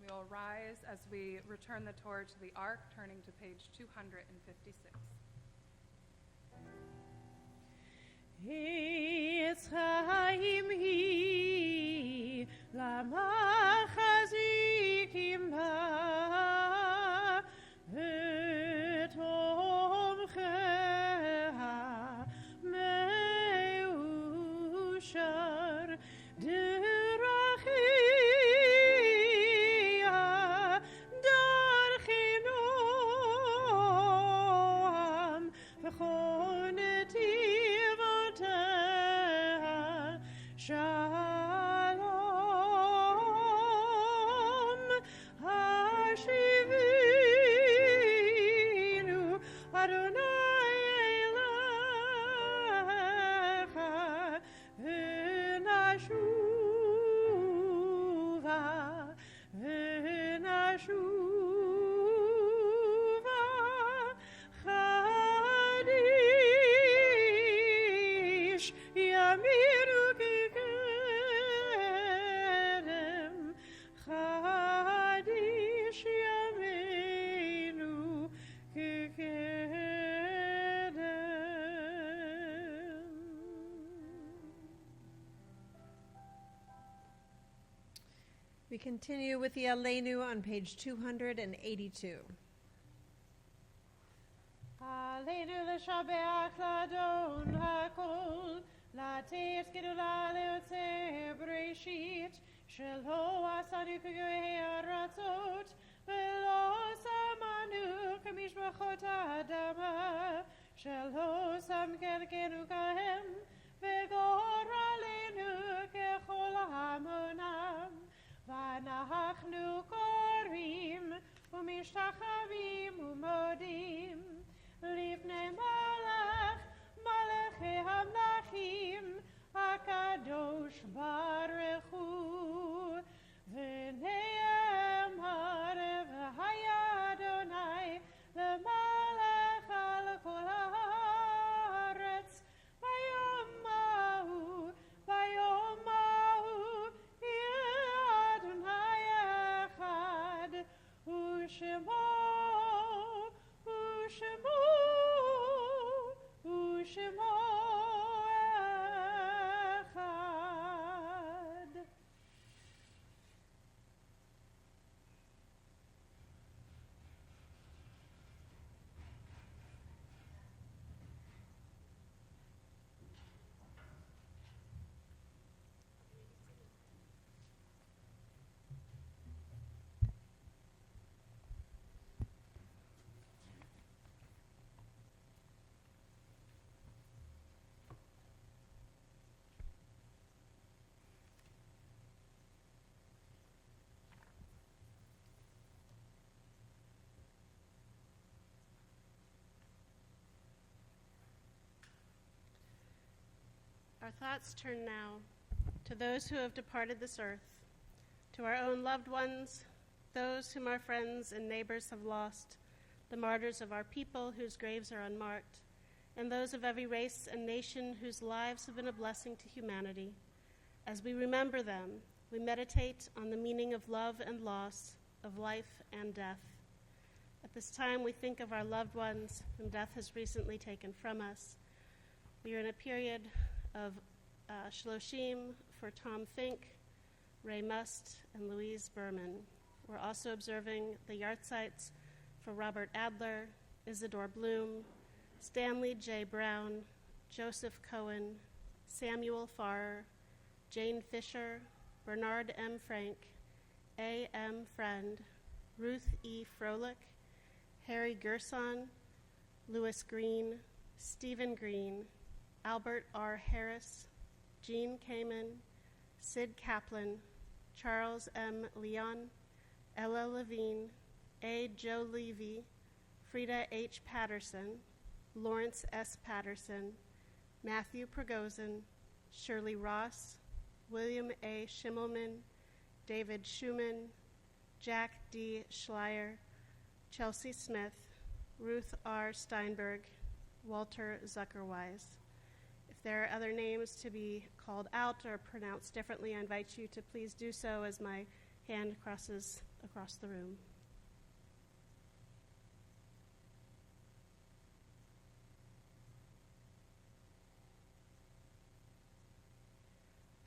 We will rise as we return the Torah to the Ark, turning to page 256. It's Chaim hi, lama chazikim ba, v'tomcheha meushar derachia darchinoam v'choneti Shalom, Hashivinu, Adonai Elecha, V'nashuva, Chadish, Yamiru Chadish Yameinu Kekedem. We continue with the Aleinu on page 282. Aleinu l'shabeach l'adon hakol, latet gedula leotze breshit, shelo asanu k'goyei aratzot, velo samanu k'mishpachot ha'adama, shelo sam kelkenu kahem, v'gor aleinu kechol hamonam, v'anachnu korim, u'mishtachavim u'modim, לפני מלך, מלכי המלכים, Our thoughts turn now to those who have departed this earth, to our own loved ones, those whom our friends and neighbors have lost, the martyrs of our people whose graves are unmarked, and those of every race and nation whose lives have been a blessing to humanity. As we remember them, we meditate on the meaning of love and loss, of life and death. At this time, we think of our loved ones whom death has recently taken from us. We are in a period of Shloshim for Tom Fink, Ray Must, and Louise Berman. We're also observing the yahrzeits for Robert Adler, Isidore Bloom, Stanley J. Brown, Joseph Cohen, Samuel Farrer, Jane Fisher, Bernard M. Frank, A. M. Friend, Ruth E. Froelich, Harry Gerson, Louis Green, Stephen Green, Albert R. Harris, Jean Kamen, Sid Kaplan, Charles M. Leon, Ella Levine, A. Joe Levy, Frida H. Patterson, Lawrence S. Patterson, Matthew Prigozhin, Shirley Ross, William A. Schimmelman, David Schumann, Jack D. Schleier, Chelsea Smith, Ruth R. Steinberg, Walter Zuckerwise. If there are other names to be called out or pronounced differently, I invite you to please do so as my hand crosses across the room.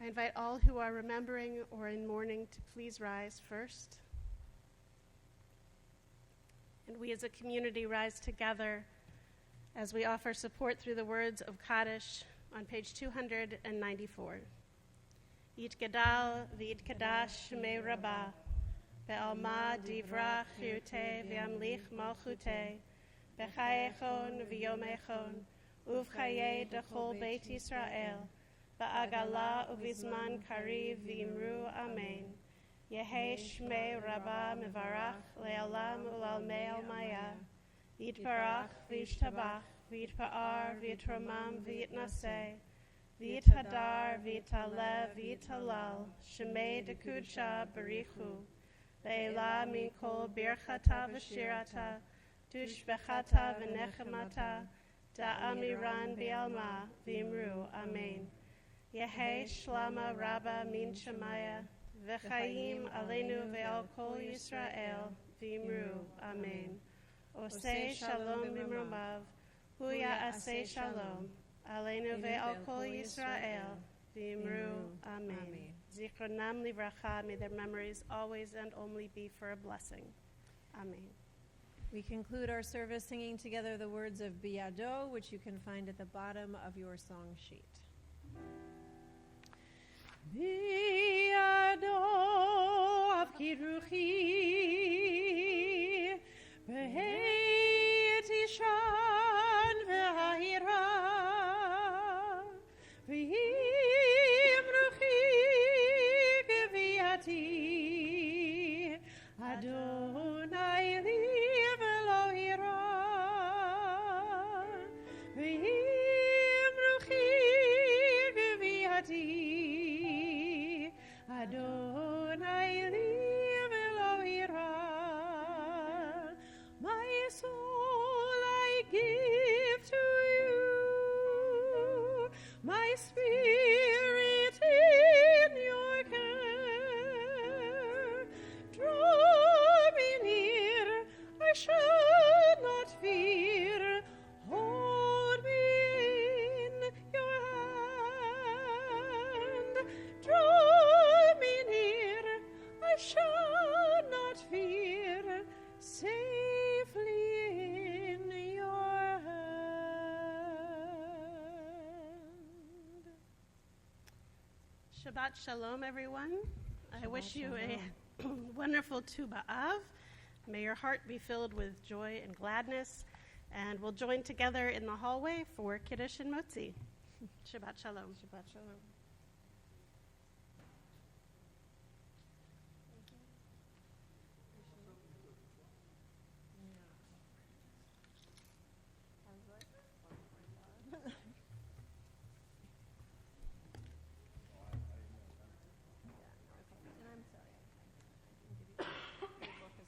I invite all who are remembering or in mourning to please rise first. And we as a community rise together as we offer support through the words of Kaddish on page 294. Yit Gadal v'yit Kadash me Rabbah, be'alma divrach chirte v'yamlich malchute, b'chayechon v'yomechon, uvchaye dechol Beit Yisrael, ba'agala uvizman kariv v'imru amen. Yehe shmei Rabbah mevarach le'alam u'lalmei almaya, v'yitbarach v'yishtabach, v'yitpa'ar v'yitromam v'yitnaseh, v'yithadar v'yitalev v'yitalal, shemei dekudsha barichu, le'ela min kol birchata v'shirata, tushbechata v'nechemata, da'amiran bi'alma v'imru amen. Yehe shlama Rabbah min Shemaya, v'chaim aleinu ve'al kol Yisrael v'imru amen. Oseh shalom b'mromav, huya aseh shalom, aleinu ve'al kol Yisrael v'imru amen. Zichronam livracha, may their memories always and only be for a blessing. Amen. We conclude our service singing together the words of Biyado, which you can find at the bottom of your song sheet. Biyado avki ruchi, behet ishan v'hahira, v'im ruchi gviati, Adonai li v'lo hira, v'im ruchi gviati, Adonai li v'lo hira. My soul I give to you, my spirit in your care. Draw me near, I shall not fear. Hold me in your hand. Draw me near, I shall not fear. Safely in your hand. Shabbat Shalom, everyone. I wish you a wonderful Tu B'Av. May your heart be filled with joy and gladness. And we'll join together in the hallway for Kiddush and Motzi. Shabbat Shalom. Shabbat Shalom.